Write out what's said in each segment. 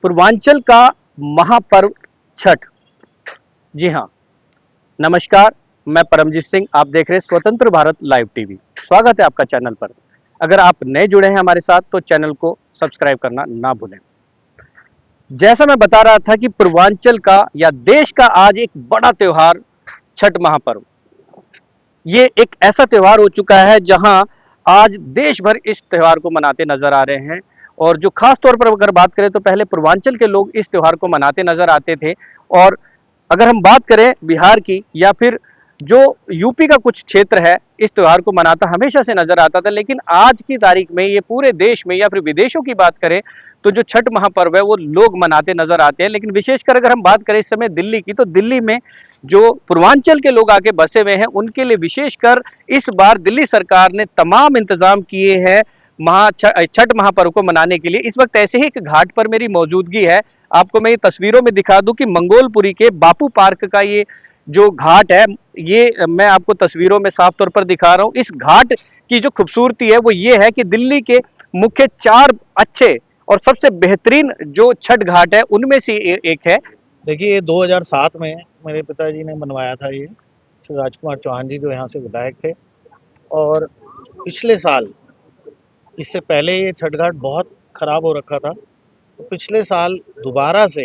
पूर्वांचल का महापर्व छठ। जी हाँ, नमस्कार। मैं परमजीत सिंह, आप देख रहे हैं स्वतंत्र भारत लाइव टीवी। स्वागत है आपका चैनल पर। अगर आप नए जुड़े हैं हमारे साथ तो चैनल को सब्सक्राइब करना ना भूलें। जैसा मैं बता रहा था कि पूर्वांचल का या देश का आज एक बड़ा त्योहार छठ महापर्व। ये एक ऐसा त्योहार हो चुका है जहां आज देश भर इस त्योहार को मनाते नजर आ रहे हैं। और जो खास तौर पर अगर बात करें तो पहले पूर्वांचल के लोग इस त्योहार को मनाते नजर आते थे। और अगर हम बात करें बिहार की या फिर जो यूपी का कुछ क्षेत्र है, इस त्योहार को मनाता हमेशा से नजर आता था। लेकिन आज की तारीख में ये पूरे देश में या फिर विदेशों की बात करें तो जो छठ महापर्व है वो लोग मनाते नजर आते हैं। लेकिन विशेषकर अगर हम बात करें इस समय दिल्ली की, तो दिल्ली में जो पूर्वांचल के लोग आके बसे हुए हैं उनके लिए विशेषकर इस बार दिल्ली सरकार ने तमाम इंतजाम किए हैं छठ महापर्व को मनाने के लिए। इस वक्त ऐसे ही एक घाट पर मेरी मौजूदगी है। आपको मैं ये तस्वीरों में दिखा दूं कि मंगोलपुरी के बापू पार्क का ये जो घाट है, ये मैं आपको तस्वीरों में साफ तौर पर दिखा रहा हूँ। इस घाट की जो खूबसूरती है वो ये है कि दिल्ली के मुख्य 4 अच्छे और सबसे बेहतरीन जो छठ घाट है उनमें से एक है। देखिए, ये 2007 में मेरे पिताजी ने बनवाया था ये। श्री राजकुमार चौहान जी जो यहाँ से विधायक थे। और पिछले साल, इससे पहले ये छठ घाट बहुत खराब हो रखा था। तो पिछले साल दोबारा से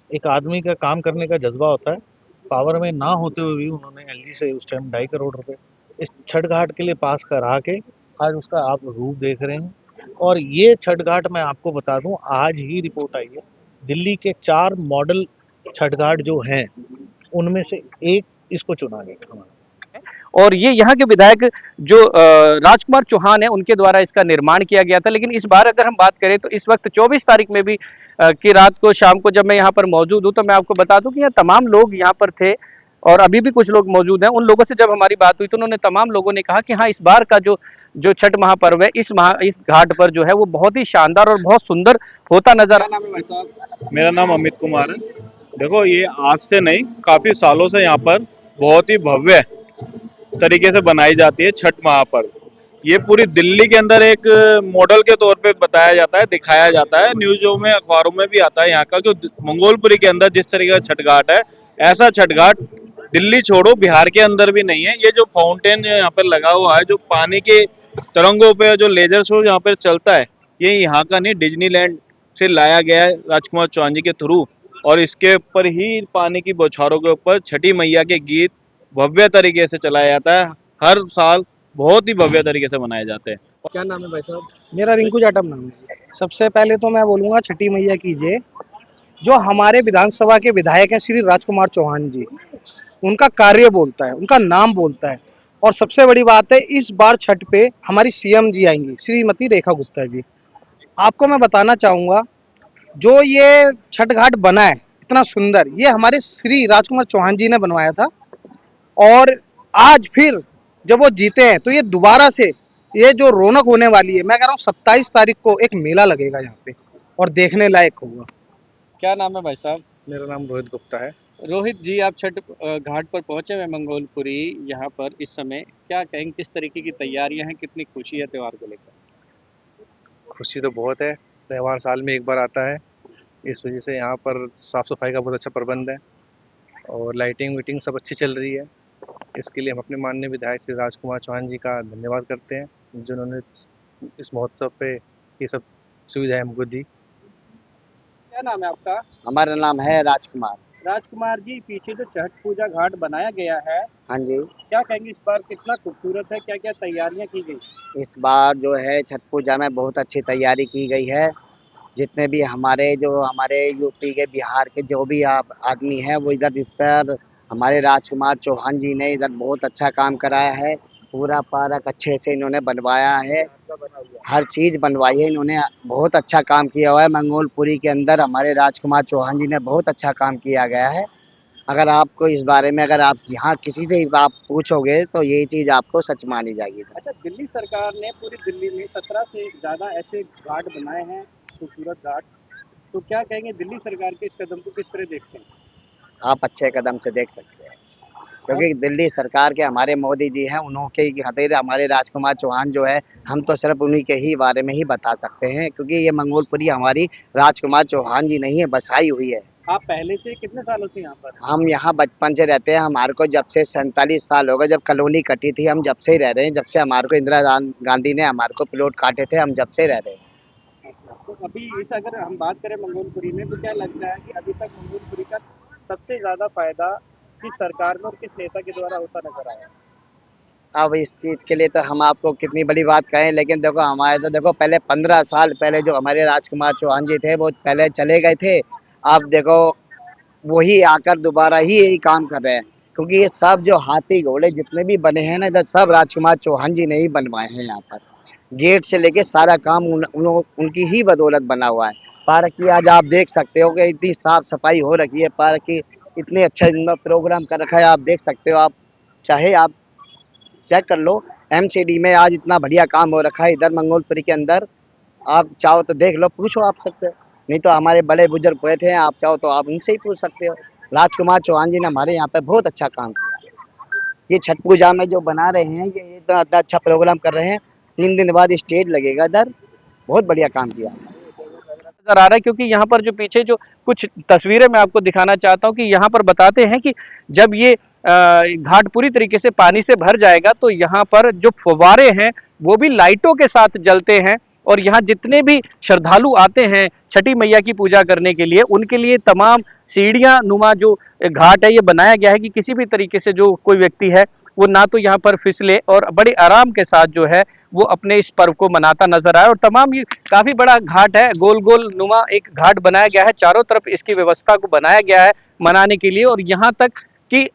एक आदमी का काम करने का जज्बा होता है, पावर में ना होते हुए भी उन्होंने एलजी से उस टाइम 2.5 करोड़ रुपए इस छठ घाट के लिए पास करा के आज उसका आप रूप देख रहे हैं। और ये छठ घाट मैं आपको बता दूं, आज ही रिपोर्ट आई है, दिल्ली के 4 मॉडल छठ घाट जो हैं उनमें से एक इसको चुना गया हमारा। और ये यहाँ के विधायक जो राजकुमार चौहान है उनके द्वारा इसका निर्माण किया गया था। लेकिन इस बार अगर हम बात करें तो इस वक्त 24 तारीख में भी की रात को शाम को जब मैं यहाँ पर मौजूद हूँ तो मैं आपको बता दूं कि यहाँ तमाम लोग यहाँ पर थे और अभी भी कुछ लोग मौजूद हैं। उन लोगों से जब हमारी बात हुई तो उन्होंने तमाम लोगों ने कहा कि हाँ, इस बार का जो जो छठ महापर्व है इस घाट पर जो है वो बहुत ही शानदार और बहुत सुंदर होता नजर। क्या नाम है भाई साहब? मेरा नाम अमित कुमार है। देखो, ये आज से नहीं, काफी सालों से यहाँ पर बहुत ही भव्य तरीके से बनाई जाती है छठ महापर्व। ये पूरी दिल्ली के अंदर एक मॉडल के तौर पे बताया जाता है, दिखाया जाता है, न्यूज़ों में अखबारों में भी आता है। यहाँ का जो मंगोलपुरी के अंदर जिस तरीके का छठ घाट है, ऐसा छठ घाट दिल्ली छोड़ो बिहार के अंदर भी नहीं है। ये जो फाउंटेन यहाँ पर लगा हुआ है, जो पानी के तरंगों पे जो लेजर शो यहाँ पर चलता है, ये यहाँ का नहीं, डिज्नीलैंड से लाया गया है राजकुमार चौहान जी के थ्रू। और इसके ऊपर ही पानी की बौछारों के ऊपर छठी मैया के गीत भव्य तरीके से चलाया जाता है। हर साल बहुत ही भव्य तरीके से मनाए जाते हैं। क्या नाम है भाई साहब? मेरा रिंकू जाटव नाम है। सबसे पहले तो मैं बोलूँगा छठी मैया की जय। जो हमारे विधानसभा के विधायक हैं श्री राजकुमार चौहान जी, उनका कार्य बोलता है, उनका नाम बोलता है। और सबसे बड़ी बात है, इस बार छठ पे हमारी सीएम जी आएंगी, श्रीमती रेखा गुप्ता जी। आपको मैं बताना चाहूँगा, जो ये छठ घाट बना है इतना सुंदर, ये हमारे श्री राजकुमार चौहान जी ने बनवाया था। और आज फिर जब वो जीते हैं तो ये दोबारा से ये जो रौनक होने वाली है, मैं कह रहा हूँ 27 तारीख को एक मेला लगेगा यहाँ पे और देखने लायक होगा। क्या नाम है भाई साहब? मेरा नाम रोहित गुप्ता है। रोहित जी, आप छठ घाट पर पहुंचे हुए मंगोलपुरी यहाँ पर इस समय, क्या कहेंगे किस तरीके की तैयारियां हैं, कितनी खुशी है त्योहार को लेकर? खुशी तो बहुत है, त्यौहार साल में एक बार आता है, इस वजह से यहाँ पर साफ सफाई का बहुत अच्छा प्रबंध है और लाइटिंग वीटिंग सब अच्छी चल रही है। इसके लिए हम अपने माननीय विधायक श्री राजकुमार चौहान जी का धन्यवाद करते हैं, जिन्होंने इस महोत्सव पे ये सब सुविधाएं हमको दी। क्या नाम है आपका? हमारा नाम है राजकुमार। राजकुमार जी, पीछे जो छठ पूजा घाट बनाया गया है, हाँ जी, क्या कहेंगे इस बार कितना खूबसूरत है, क्या क्या तैयारियां की गई? इस बार जो है छठ पूजा में बहुत अच्छी तैयारी की गई है। जितने भी हमारे यूपी के, बिहार के जो भी आदमी हैं, वो इधर इस पर हमारे राजकुमार चौहान जी ने इधर बहुत अच्छा काम कराया है। पूरा पार्क अच्छे से इन्होंने बनवाया है, हर चीज़ बनवाई है इन्होंने, बहुत अच्छा काम किया हुआ है। मंगोलपुरी के अंदर हमारे राजकुमार चौहान जी ने बहुत अच्छा काम किया गया है। अगर आपको इस बारे में, अगर आप यहाँ किसी से आप पूछोगे तो ये चीज़ आपको सच मानी जाएगी। अच्छा, दिल्ली सरकार ने पूरी दिल्ली में 17 से ज़्यादा ऐसे घाट बनाए हैं, खूबसूरत घाट। तो क्या कहेंगे दिल्ली सरकार के इस कदम को किस तरह देखते हैं? आप अच्छे कदम से देख सकते हैं। क्योंकि दिल्ली सरकार के हमारे मोदी जी हैं, उन्होंने की खातिर हमारे राजकुमार चौहान जो है, हम तो सिर्फ उन्हीं के ही बारे में ही बता सकते हैं, क्योंकि ये मंगोलपुरी हमारी राजकुमार चौहान जी नहीं है, बसाई हुई है। आप पहले से कितने सालों से यहाँ पर हैं? हम यहाँ बचपन से रहते हैं, हमारे को जब से 47 साल हो गए, जब कॉलोनी कटी थी, हम जब से ही रह रहे हैं, जब से हमारे को इंदिरा गांधी ने हमारे को प्लॉट काटे थे, हम जब से रह रहे हैं। तो अभी इस अगर हम बात करें मंगोलपुरी में, तो क्या लगता है कि अभी तक मंगोलपुरी का सबसे ज़्यादा फायदा किस सरकार में और किस नेता के द्वारा होता नजर आया? अब इस चीज़ के लिए तो हम आपको कितनी बड़ी बात कहें, लेकिन देखो हमारे तो देखो पहले 15 साल पहले जो हमारे राजकुमार चौहान जी थे, वो पहले चले गए थे। अब देखो वही आकर दोबारा ही यही काम कर रहे हैं, क्योंकि ये सब जो हाथी घोड़े जितने भी बने हैं ना, इधर सब राजकुमार चौहान जी ने ही बनवाए हैं। यहाँ पर गेट से लेके सारा काम उनकी ही बदौलत बना हुआ है। पार्क की आज आप देख सकते हो कि इतनी साफ सफाई हो रखी है, पार्क की इतने अच्छा इनमें प्रोग्राम कर रखा है, आप देख सकते हो। आप चाहे आप चेक कर लो, एमसीडी में आज इतना बढ़िया काम हो रखा है इधर मंगोलपुरी के अंदर। आप चाहो तो देख लो, पूछो आप सकते हो, नहीं तो हमारे बड़े बुजुर्ग हुए थे, आप चाहो तो आप उनसे ही पूछ सकते हो। राजकुमार चौहान जी ने हमारे यहाँ पे बहुत अच्छा काम किया। ये छठ पूजा में जो बना रहे हैं, ये इतना इतना अच्छा प्रोग्राम कर रहे हैं, 3 दिन बाद स्टेज लगेगा इधर, बहुत बढ़िया काम किया। नजर आ रहा है, क्योंकि यहाँ पर जो पीछे जो कुछ तस्वीरें मैं आपको दिखाना चाहता हूँ कि यहाँ पर बताते हैं कि जब ये घाट पूरी तरीके से पानी से भर जाएगा, तो यहाँ पर जो फव्वारे हैं वो भी लाइटों के साथ जलते हैं, और यहाँ जितने भी श्रद्धालु आते हैं छठी मैया की पूजा करने के लिए, उनके लिए तमाम सीढ़ियां नुमा जो घाट है ये बनाया गया है कि किसी भी तरीके से जो कोई व्यक्ति है वो ना तो यहाँ पर फिसले, और बड़े आराम के साथ जो है वो अपने इस पर्व को मनाता नजर आए। और तमाम ये काफी बड़ा घाट है, गोल गोल नुमा एक घाट बनाया गया है, चारों तरफ इसकी व्यवस्था को बनाया गया है मनाने के लिए, और यहाँ तक कि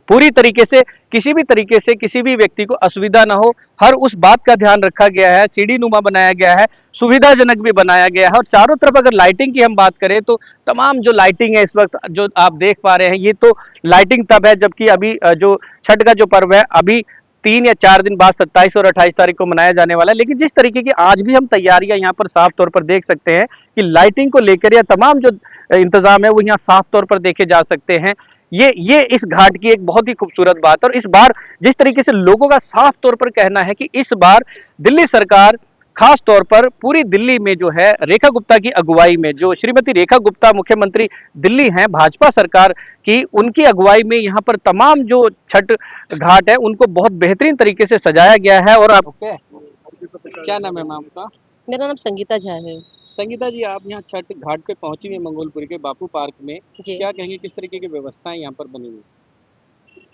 पूरी तरीके से किसी भी तरीके से किसी भी व्यक्ति को असुविधा ना हो, हर उस बात का ध्यान रखा गया है। सीढ़ी नुमा बनाया गया है, सुविधाजनक भी बनाया गया है, और चारों तरफ अगर लाइटिंग की हम बात करें तो तमाम जो लाइटिंग है इस वक्त जो आप देख पा रहे हैं, ये तो लाइटिंग तब है जबकि अभी जो छठ का जो पर्व है अभी 3 या 4 दिन बाद 27 और 28 तारीख को मनाया जाने वाला है। लेकिन जिस तरीके की आज भी हम तैयारियां यहाँ पर साफ तौर पर देख सकते हैं कि लाइटिंग को लेकर या तमाम जो इंतजाम है वो यहाँ साफ तौर पर देखे जा सकते हैं। ये इस घाट की एक बहुत ही खूबसूरत बात है। और इस बार जिस तरीके से लोगों का साफ तौर पर कहना है कि इस बार दिल्ली सरकार खास तौर पर पूरी दिल्ली में जो है रेखा गुप्ता की अगुवाई में, जो श्रीमती रेखा गुप्ता मुख्यमंत्री दिल्ली हैं भाजपा सरकार की, उनकी अगुवाई में यहाँ पर तमाम जो छठ घाट है उनको बहुत बेहतरीन तरीके से सजाया गया है। और आप क्या नाम है मैम का? मेरा नाम संगीता झा है। संगीता जी, आप यहाँ छठ घाट पे पहुंची हुई मंगोलपुरी के बापू पार्क में, जी। क्या कहेंगे किस तरीके की व्यवस्थाएं यहाँ पर बनी हुई?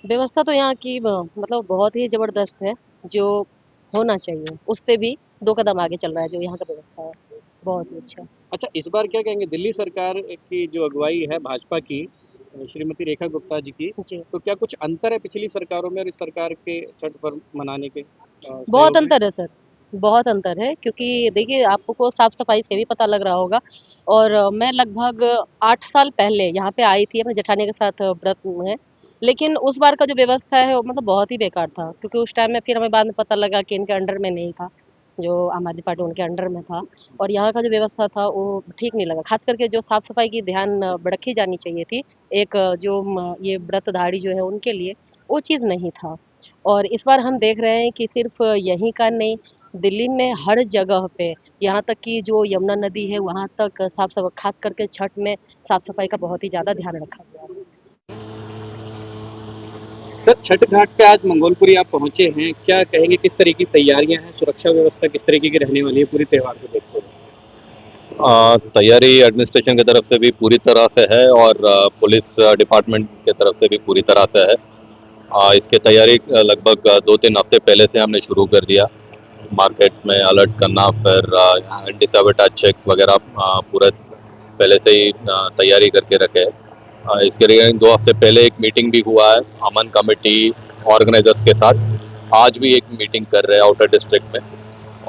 व्यवस्था तो यहाँ की मतलब बहुत ही ज़बरदस्त है, जो होना चाहिए, उससे भी 2 कदम आगे चल रहा है जो यहाँ का व्यवस्था है, बहुत ही अच्छा। अच्छा, इस बार क्या कहेंगे दिल्ली सरकार की जो अगुवाई है भाजपा की, श्रीमती रेखा गुप्ता जी की, जी। तो क्या कुछ अंतर है पिछली सरकारों में और इस सरकार के छठ पर्व मनाने के बहुत सहयोग में? अंतर है सर, बहुत अंतर है, क्योंकि देखिए आपको साफ-सफाई से भी पता लग रहा होगा। और मैं लगभग 8 साल पहले यहाँ पे आई थी अपने जेठानी के साथ व्रत में, लेकिन उस बार का जो व्यवस्था है वो मतलब बहुत ही बेकार था, क्योंकि उस टाइम में फिर हमें बाद में पता लगा कि इनके अंडर में नहीं था, जो आम आदमी पार्टी उनके अंडर में था, और यहाँ का जो व्यवस्था था वो ठीक नहीं लगा। ख़ास करके जो साफ-सफाई की ध्यान रखी जानी चाहिए थी, एक जो ये व्रतधारी जो है उनके लिए, वो चीज़ नहीं था। और इस बार हम देख रहे हैं कि सिर्फ़ यहीं का नहीं, दिल्ली में हर जगह पे, यहाँ तक कि जो यमुना नदी है वहाँ तक ख़ास करके छठ में साफ-सफाई का बहुत ही ज़्यादा ध्यान रखा गया है। सर, छठ घाट पे आज मंगोलपुरी आप पहुंचे हैं, क्या कहेंगे किस तरह की तैयारियां हैं, सुरक्षा व्यवस्था किस तरीके की रहने वाली है पूरे त्योहार को देखते हुए? तैयारी एडमिनिस्ट्रेशन की तरफ से भी पूरी तरह से है और पुलिस डिपार्टमेंट की तरफ से भी पूरी तरह से है। इसकी तैयारी लगभग 2-3 हफ्ते पहले से हमने शुरू कर दिया। मार्केट्स में अलर्ट करना, फिर एंटी सैबोटेज चेक्स वगैरह पूरे पहले से ही तैयारी करके रखे है। इसके लिए 2 हफ्ते पहले एक मीटिंग भी हुआ है अमन कमेटी ऑर्गेनाइजर्स के साथ। आज भी एक मीटिंग कर रहे हैं आउटर डिस्ट्रिक्ट में,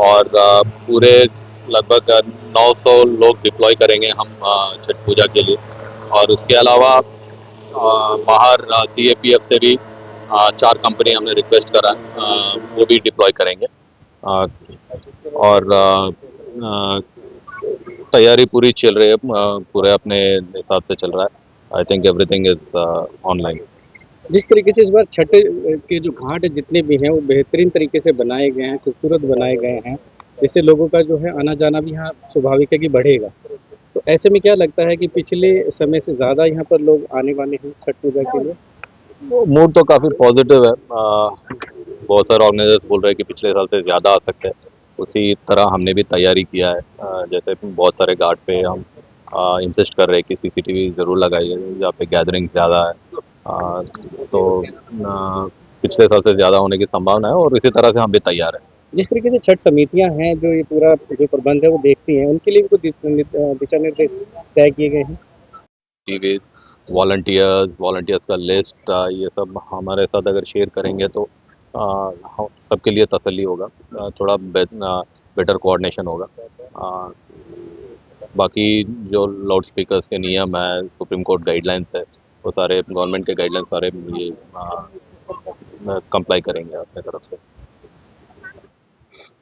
और पूरे लगभग 900 लोग डिप्लॉय करेंगे हम छठ पूजा के लिए। और उसके अलावा बाहर CAPF से भी 4 कंपनी हमने रिक्वेस्ट करा, वो भी डिप्लॉय करेंगे। और तैयारी पूरी चल रही है, पूरे अपने हिसाब से चल रहा है। I think everything is online. जिस तरीके से इस बार छठ के जो घाट जितने भी हैं वो बेहतरीन तरीके से बनाए गए हैं, खूबसूरत बनाए गए हैं, जिससे लोगों का जो है आना जाना भी यहाँ स्वाभाविक है कि बढ़ेगा। तो ऐसे में क्या लगता है कि पिछले समय से ज़्यादा यहाँ पर लोग आने वाले हैं छठ पूजा के लिए? मूड तो काफ़ी पॉजिटिव है। बहुत सारे ऑर्गेनाइजर्स बोल रहे हैं कि पिछले साल से ज़्यादा आ सकते हैं। उसी तरह हमने भी तैयारी किया है। जैसे बहुत सारे घाट पे हम इंसिस्ट कर रहे हैं कि सीसीटीवी ज़रूर लगाइए जहाँ पे गैदरिंग ज़्यादा है। तो पिछले साल से ज़्यादा होने की संभावना है और इसी तरह से हम भी तैयार हैं। जिस तरीके से छठ समितियाँ हैं जो ये पूरा जो प्रबंध है वो देखती हैं, उनके लिए भी कुछ दिशा निर्देश तय किए गए हैं? टीवीज, वॉलंटियर्स का लिस्ट, ये सब हमारे साथ अगर शेयर करेंगे तो सबके लिए तसल्ली होगा। थोड़ा बेटर कोऑर्डिनेशन होगा। अ, बाकी जो लाउड स्पीकर्स के नियम है, सुप्रीम कोर्ट गाइडलाइंस है, वो सारे गवर्नमेंट के गाइडलाइंस सारे ये कंप्लाई करेंगे अपने तरफ से।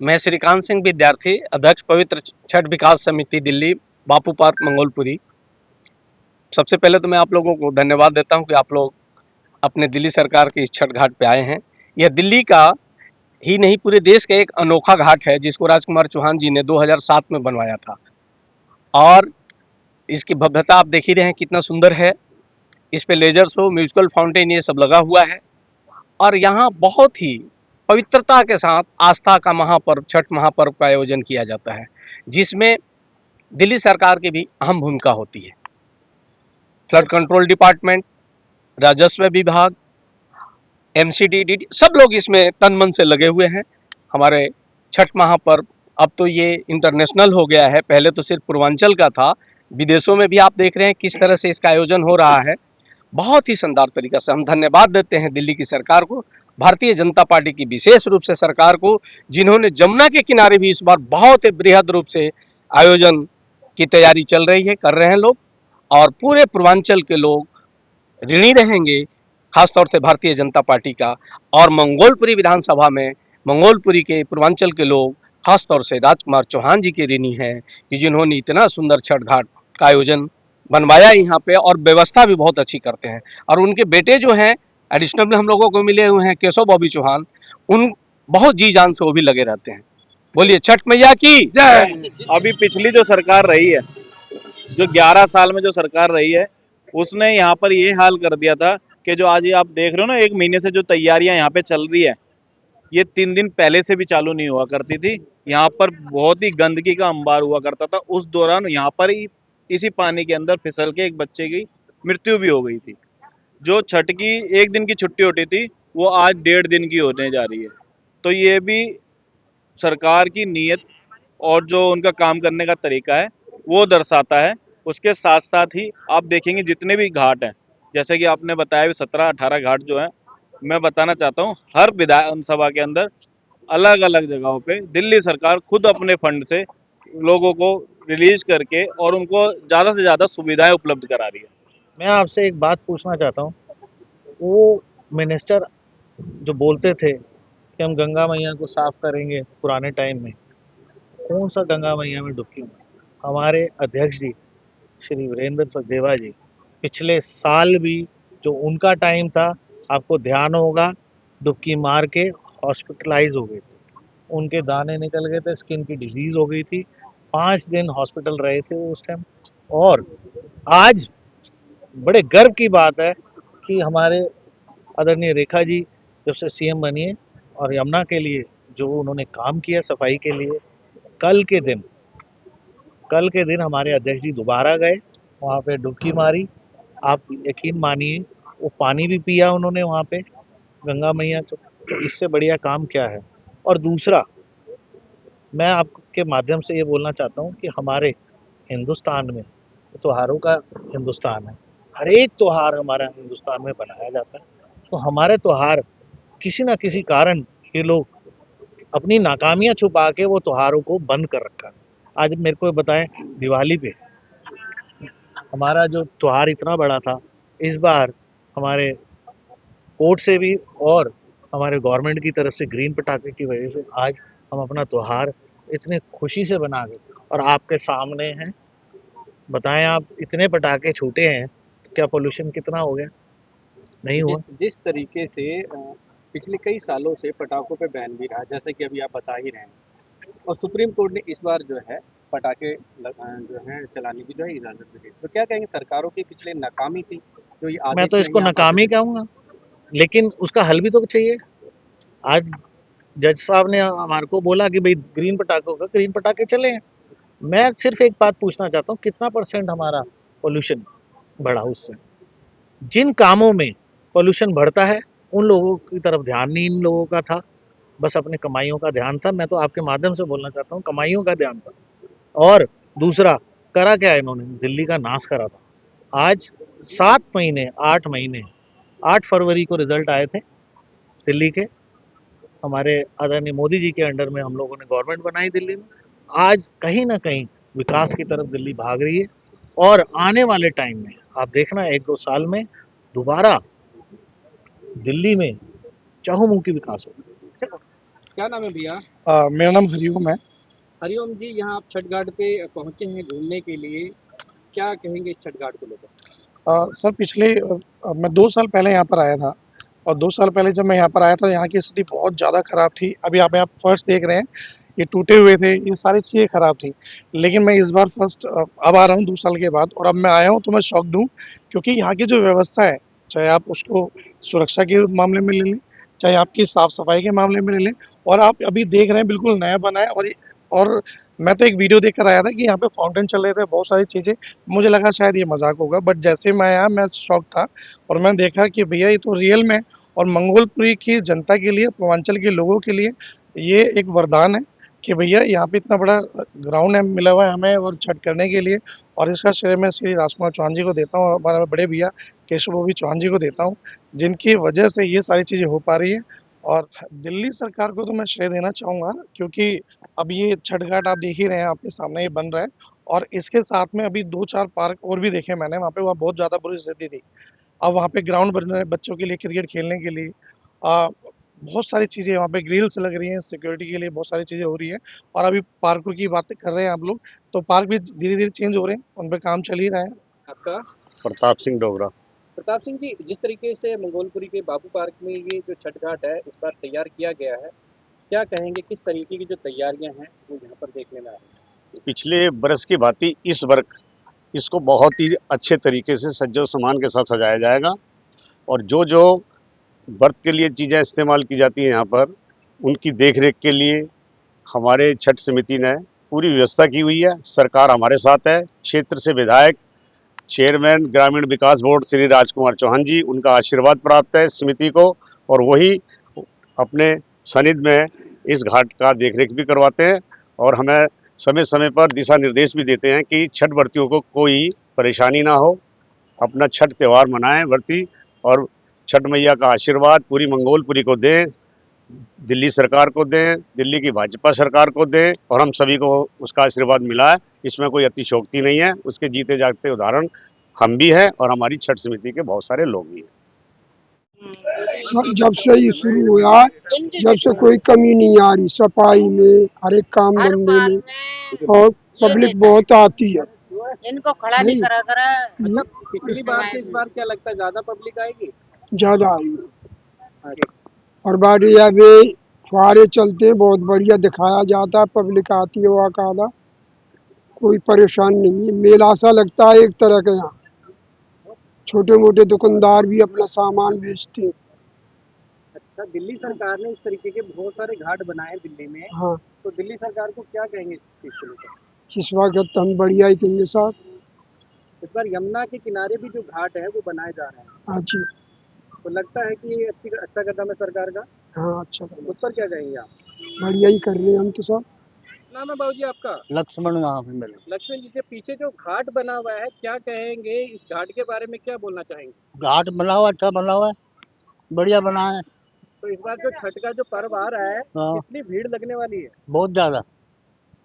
मैं श्रीकांत सिंह विद्यार्थी, अध्यक्ष पवित्र छठ विकास समिति दिल्ली, बापू पार्क मंगोलपुरी। सबसे पहले तो मैं आप लोगों को धन्यवाद देता हूं कि आप लोग अपने दिल्ली सरकार के इस छठ घाट पे आए हैं। यह दिल्ली का ही नहीं पूरे देश का एक अनोखा घाट है जिसको राजकुमार चौहान जी ने 2007 में बनवाया था और इसकी भव्यता आप देख ही रहे हैं कितना सुंदर है। इस पे लेजर शो, म्यूजिकल फाउंटेन ये सब लगा हुआ है और यहाँ बहुत ही पवित्रता के साथ आस्था का महापर्व छठ महापर्व का आयोजन किया जाता है, जिसमें दिल्ली सरकार की भी अहम भूमिका होती है। फ्लड कंट्रोल डिपार्टमेंट, राजस्व विभाग, एमसीडी सब लोग इसमें तन मन से लगे हुए हैं। हमारे छठ महापर्व अब तो ये इंटरनेशनल हो गया है, पहले तो सिर्फ पूर्वांचल का था। विदेशों में भी आप देख रहे हैं किस तरह से इसका आयोजन हो रहा है। बहुत ही शानदार तरीका से हम धन्यवाद देते हैं दिल्ली की सरकार को, भारतीय जनता पार्टी की विशेष रूप से सरकार को, जिन्होंने जमुना के किनारे भी इस बार बहुत ही बृहद रूप से आयोजन की तैयारी चल रही है, कर रहे हैं लोग और पूरे पूर्वांचल के लोग ऋणी रहेंगे, खासतौर से भारतीय जनता पार्टी का। और मंगोलपुरी विधानसभा में मंगोलपुरी के पूर्वांचल के लोग खासतौर से राजकुमार चौहान जी के ऋणी हैं कि जिन्होंने इतना सुंदर छठ घाट का आयोजन बनवाया यहाँ पे और व्यवस्था भी बहुत अच्छी करते हैं। और उनके बेटे जो हैं एडिशनल हम लोगों को मिले हुए हैं केशव बॉबी चौहान, उन बहुत जी जान से वो भी लगे रहते हैं। बोलिए छठ मैया की जय। अभी पिछली जो सरकार रही है, जो 11 साल में जो सरकार रही है, उसने यहाँ पर ये हाल कर दिया था कि जो आज ये आप देख रहे हो ना, 1 महीने से जो तैयारियां यहाँ पे चल रही है, ये 3 दिन पहले से भी चालू नहीं हुआ करती थी। यहाँ पर बहुत ही गंदगी का अंबार हुआ करता था। उस दौरान यहाँ पर ही इसी पानी के अंदर फिसल के एक बच्चे की मृत्यु भी हो गई थी। जो छठ की 1 दिन की छुट्टी होती थी, वो आज 1.5 दिन की होने जा रही है। तो ये भी सरकार की नीयत और जो उनका काम करने का तरीका है वो दर्शाता है। उसके साथ साथ ही आप देखेंगे जितने भी घाट हैं, जैसे कि आपने बताया भी 17-18 घाट जो हैं, मैं बताना चाहता हूँ हर विधानसभा के अंदर अलग अलग जगहों पे दिल्ली सरकार खुद अपने फंड से लोगों को रिलीज करके और उनको ज़्यादा से ज़्यादा सुविधाएं उपलब्ध करा रही है। मैं आपसे एक बात पूछना चाहता हूँ, वो मिनिस्टर जो बोलते थे कि हम गंगा मैया को साफ करेंगे पुराने टाइम में, कौन सा गंगा मैया में डुबकी मारी? हमारे अध्यक्ष जी श्री वीरेंद्र सचदेवा जी पिछले साल भी जो उनका टाइम था, आपको ध्यान होगा, डुबकी मार के हॉस्पिटलाइज हो गए थे, उनके दाने निकल गए थे, स्किन की डिजीज हो गई थी, 5 दिन हॉस्पिटल रहे थे वो उस टाइम। और आज बड़े गर्व की बात है कि हमारे आदरणीय रेखा जी जब से सीएम बनी है और यमुना के लिए जो उन्होंने काम किया सफाई के लिए, कल के दिन हमारे अध्यक्ष जी दोबारा गए वहाँ पे डुबकी मारी। आप यकीन मानिए वो पानी भी पिया उन्होंने वहाँ पे गंगा मैया को, तो इससे बढ़िया काम क्या है। और दूसरा, मैं आपके माध्यम से ये बोलना चाहता हूँ कि हमारे हिंदुस्तान में त्योहारों का हिंदुस्तान है, हर एक त्यौहार हमारा हिंदुस्तान में बनाया जाता है। तो हमारे त्यौहार किसी ना किसी कारण ये लोग अपनी नाकामियां छुपा के वो त्योहारों को बंद कर रखा है। आज मेरे को बताएं, दिवाली पे हमारा जो त्योहार इतना बड़ा था, इस बार हमारे कोर्ट से भी और हमारे गवर्नमेंट की तरफ से ग्रीन पटाखे की वजह से आज हम अपना त्योहार इतने खुशी से बना गए और आपके सामने हैं। बताएं, आप इतने पटाखे छूटे हैं तो क्या पोल्यूशन कितना हो गया? नहीं हुआ। जिस तरीके से पिछले कई सालों से पटाखों पे बैन भी रहा, जैसे कि अभी आप बता ही रहे हैं, और सुप्रीम कोर्ट ने इस बार जो है पटाखे जो है चलाने की जो है इजाज़त भी दी। तो क्या कहेंगे, सरकारों की पिछले नाकामी थी जो ये मैं आदेश तो इसको नहीं आ पाते नाकामी थे? कहूँगा, लेकिन उसका हल भी तो चाहिए। आज जज साहब ने हमारे को बोला कि भाई ग्रीन पटाखों का ग्रीन पटाखे चले हैं। मैं सिर्फ एक बात पूछना चाहता हूँ, कितना परसेंट हमारा पोल्यूशन बढ़ा उससे? जिन कामों में पोल्यूशन बढ़ता है उन लोगों की तरफ ध्यान नहीं इन लोगों का था, बस अपने कमाइयों का ध्यान था। मैं तो आपके माध्यम से बोलना चाहता हूँ, कमाइयों का ध्यान था। और दूसरा, करा क्या इन्होंने? दिल्ली का नाश करा था। आज 7 महीने 8 महीने 8 फरवरी को रिजल्ट आए थे दिल्ली के। हमारे आदरणीय मोदी जी के अंडर में हम लोगों ने गवर्नमेंट बनाई दिल्ली में। आज कहीं ना कहीं विकास की तरफ दिल्ली भाग रही है, और आने वाले टाइम में आप देखना 1-2 साल में दोबारा दिल्ली में चहुमुखी विकास होगा। क्या नाम है भैया? मेरा नाम हरिओम है। हरिओम जी, यहाँ आप छठ घाट पे पहुँचे हैं घूमने के लिए, क्या कहेंगे इस छठ घाट को लेकर? सर पिछले मैं 2 साल पहले यहाँ पर आया था, और 2 साल पहले जब मैं यहाँ पर आया था यहाँ की स्थिति बहुत ज़्यादा ख़राब थी। अभी आप फर्श देख रहे हैं, ये टूटे हुए थे, ये सारी चीज़ें ख़राब थी। लेकिन मैं इस बार फर्स्ट अब आ रहा हूँ 2 साल के बाद, और अब मैं आया हूँ तो मैं शॉक्ड हूँ, क्योंकि यहाँ की जो व्यवस्था है, चाहे आप उसको सुरक्षा के मामले में ले लें, चाहे आपकी साफ सफाई के मामले में ले लें, और आप अभी देख रहे हैं बिल्कुल नया बना है। और मैं तो एक वीडियो देख कर आया था कि यहाँ पे फाउंटेन चल रहे थे, बहुत सारी चीज़ें, मुझे लगा शायद ये मजाक होगा, बट जैसे मैं आया मैं शॉक था, और मैंने देखा कि भैया ये तो रियल में, और मंगोलपुरी की जनता के लिए, पूर्वांचल के लोगों के लिए ये एक वरदान है कि भैया यहाँ पे इतना बड़ा ग्राउंड है मिला हुआ है हमें और छठ करने के लिए। और इसका श्रेय मैं श्री राजकुमार चौहान जी को देता हूँ, और हमारे बड़े भैया केशव बॉबी चौहान जी को देता हूँ, जिनकी वजह से ये सारी चीज़ें हो पा रही है। और दिल्ली सरकार को तो मैं श्रेय देना चाहूँगा, क्योंकि अब ये छठ घाट आप देख ही रहे हैं, आपके सामने ये बन रहा है, और इसके साथ में अभी 2-4 पार्क और भी देखे मैंने वहाँ पे, वहाँ बहुत ज़्यादा बुरी स्थिति थी। अब वहाँ पे ग्राउंड बन रहे हैं बच्चों के लिए क्रिकेट खेलने के लिए। बहुत सारी चीज़ें वहाँ पे ग्रिल्स लग रही हैं, सिक्योरिटी के लिए बहुत सारी चीज़ें हो रही हैं। और अभी पार्कों की बातें कर रहे हैं आप लोग, तो पार्क भी धीरे-धीरे चेंज हो रहे हैं, उन पे काम चल ही रहा है। आपका? प्रताप सिंह डोगरा। प्रताप सिंह जी, जिस तरीके से मंगोलपुरी के बापू पार्क में ये जो छठ घाट है इस बार तैयार किया गया है, क्या कहेंगे किस तरीके की जो तैयारियां हैं वो यहाँ पर देखने में आ रही हैं? पिछले बरस की भांति इस वर्ष इसको बहुत ही अच्छे तरीके से सज्जो सामान के साथ सजाया जाएगा, और जो जो व्रत के लिए चीज़ें इस्तेमाल की जाती हैं यहाँ पर, उनकी देख रेख के लिए हमारे छठ समिति ने पूरी व्यवस्था की हुई है। सरकार हमारे साथ है। क्षेत्र से विधायक, चेयरमैन ग्रामीण विकास बोर्ड श्री राजकुमार चौहान जी, उनका आशीर्वाद प्राप्त है समिति को, और वही अपने सानिध्य में इस घाट का देखरेख भी करवाते हैं, और हमें समय समय पर दिशा निर्देश भी देते हैं कि छठ व्रतियों को कोई परेशानी ना हो, अपना छठ त्यौहार मनाएं व्रती, और छठ मैया का आशीर्वाद पूरी मंगोलपुरी को दें, दिल्ली सरकार को दें, दिल्ली की भाजपा सरकार को दें, और हम सभी को उसका आशीर्वाद मिला है। इसमें कोई अतिशयोक्ति नहीं है, उसके जीते जागते उदाहरण हम भी हैं, और हमारी छठ समिति के बहुत सारे लोग भी हैं। सर जब से ये शुरू हुआ है, जब से कोई कमी नहीं आ रही सफाई में, हर एक काम धंधे में, और पब्लिक बहुत आती है। इनको खड़ा नहीं करा करा। अच्छा, पिछली बार से इस बार क्या लगता है ज्यादा पब्लिक आएगी? ज्यादा आई, अच्छा, और बाकी अभी फुहारे चलते हैं, बहुत बढ़िया दिखाया जाता है, पब्लिक आती है वाकायदा, कोई परेशान नहीं है। मेला सा लगता है एक तरह का। यहाँ छोटे मोटे दुकानदार भी अपना सामान बेचते हैं। अच्छा, दिल्ली सरकार ने इस तरीके के बहुत सारे घाट बनाए दिल्ली में, हाँ, तो दिल्ली सरकार को क्या कहेंगे इस चीज को लेकर? इस वक्त हम बढ़िया ही कहेंगे साहब। इस बार यमुना के किनारे भी जो घाट है वो बनाए जा रहे हैं, हाँ जी, तो लगता है कि ये अच्छा कदम है सरकार का। हाँ अच्छा उस पर क्या कहेंगे आप? बढ़िया ही कर रहे हैं हम तो साहब। नाम है बाबूजी आपका? लक्ष्मण नाम है मेरा। लक्ष्मण जी, से पीछे जो घाट बना हुआ है क्या कहेंगे, इस घाट के बारे में क्या बोलना चाहेंगे? घाट बना हुआ अच्छा बना हुआ है, बढ़िया बना है। तो इस बार जो छठ का जो पर्व आ रहा है, हाँ। कितनी भीड़ लगने वाली है? बहुत ज़्यादा।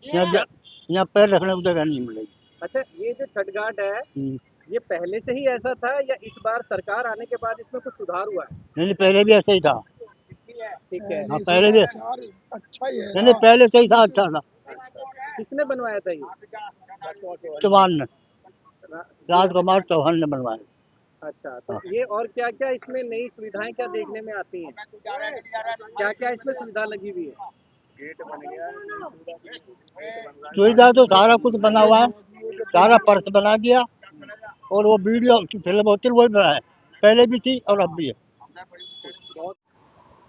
यहाँ पैर रखने की जगह नहीं मिलेगी। अच्छा, ये जो छठ घाट है ये पहले से ही ऐसा था या इस बार सरकार आने के बाद इसमें कुछ सुधार हुआ है? नहीं, पहले भी ऐसा ही था। ठीक है। हाँ, पहले भी अच्छा ही है। नहीं, पहले से ही था, अच्छा था। किसने बनवाया था ये? चौहान ने, राजकुमार चौहान ने बनवाया। अच्छा, तो ये और क्या क्या इसमें नई सुविधाएं क्या देखने में आती हैं? क्या क्या इसमें सुविधा लगी हुई है? सुविधा तो सारा कुछ बना हुआ है, सारा पर्स बना दिया और वो वीडियो फिल्म होती है वो भी बना है, पहले भी थी और अब भी है।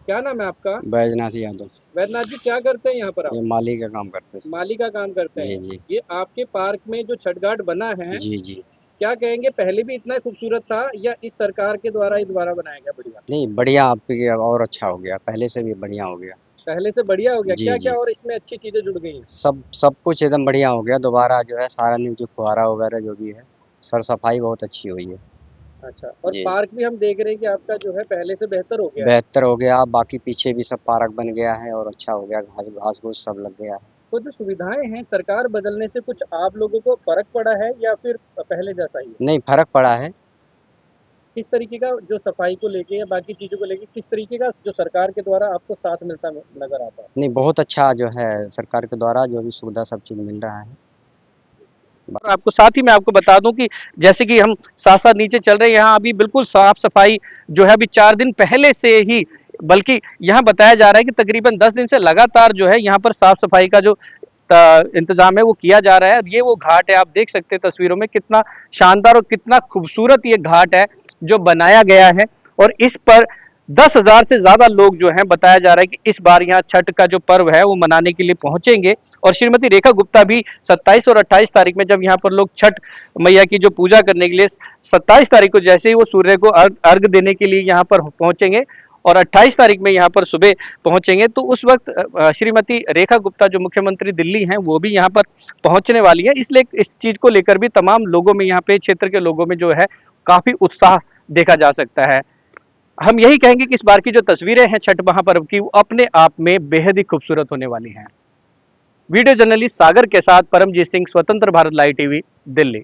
क्या नाम है आपका? बैजनाथ यादव। वैद्यनाथ जी, क्या करते हैं यहाँ पर आप? ये माली का काम करते हैं। माली का काम करते हैं। जी जी ये आपके पार्क में जो छठ घाट बना है, जी जी। क्या कहेंगे, पहले भी इतना खूबसूरत था या इस सरकार के द्वारा ही दोबारा बनाया गया? बढ़िया, नहीं बढ़िया, आपके और अच्छा हो गया, पहले से भी बढ़िया हो गया। पहले से बढ़िया हो गया। जी क्या जी। क्या और इसमें अच्छी चीजें जुड़ गई हैं? सब कुछ एकदम बढ़िया हो गया। दोबारा जो है सारा न्यू जो फुहारा वगैरह जो भी है, सर सफाई बहुत अच्छी हुई है। अच्छा, और जी। पार्क भी हम देख रहे हैं कि आपका जो है पहले से बेहतर हो गया है। बेहतर हो गया, बाकी पीछे भी सब पार्क बन गया है और अच्छा हो गया, घास घास घूस सब लग गया है। तो जो सुविधाएं हैं, सरकार बदलने से कुछ आप लोगों को फर्क पड़ा है या फिर पहले जैसा ही है? नहीं फर्क पड़ा है। किस तरीके का, जो सफाई को लेके या बाकी चीजों को लेके, किस तरीके का जो सरकार के द्वारा आपको साथ मिलता नजर आता है? नहीं बहुत अच्छा जो है सरकार के द्वारा जो भी सुविधा सब चीज़ मिल रहा है। और आपको साथ ही मैं आपको बता दूं कि जैसे कि हम साथ साथ नीचे चल रहे हैं, यहाँ अभी बिल्कुल साफ सफाई जो है अभी 4 दिन पहले से ही, बल्कि यहाँ बताया जा रहा है कि तकरीबन 10 दिन से लगातार जो है यहाँ पर साफ सफाई का जो इंतजाम है वो किया जा रहा है। ये वो घाट है, आप देख सकते हैं तस्वीरों में कितना शानदार और कितना खूबसूरत ये घाट है जो बनाया गया है। और इस पर 10,000 से ज्यादा लोग जो हैं, बताया जा रहा है कि इस बार यहाँ छठ का जो पर्व है वो मनाने के लिए पहुंचेंगे। और श्रीमती रेखा गुप्ता भी 27 और 28 तारीख में जब यहाँ पर लोग छठ मैया की जो पूजा करने के लिए 27 तारीख को जैसे ही वो सूर्य को अर्घ देने के लिए यहाँ पर पहुंचेंगे और 28 तारीख में यहाँ पर सुबह पहुंचेंगे, तो उस वक्त श्रीमती रेखा गुप्ता जो मुख्यमंत्री दिल्ली हैं वो भी यहाँ पर पहुंचने वाली है। इसलिए इस चीज को लेकर भी तमाम लोगों में, यहाँ पे क्षेत्र के लोगों में जो है काफी उत्साह देखा जा सकता है। हम यही कहेंगे कि इस बार की जो तस्वीरें हैं छठ महापर्व की, वो अपने आप में बेहद ही खूबसूरत होने वाली हैं। वीडियो जर्नलिस्ट सागर के साथ परमजीत सिंह, स्वतंत्र भारत लाइव टीवी, दिल्ली।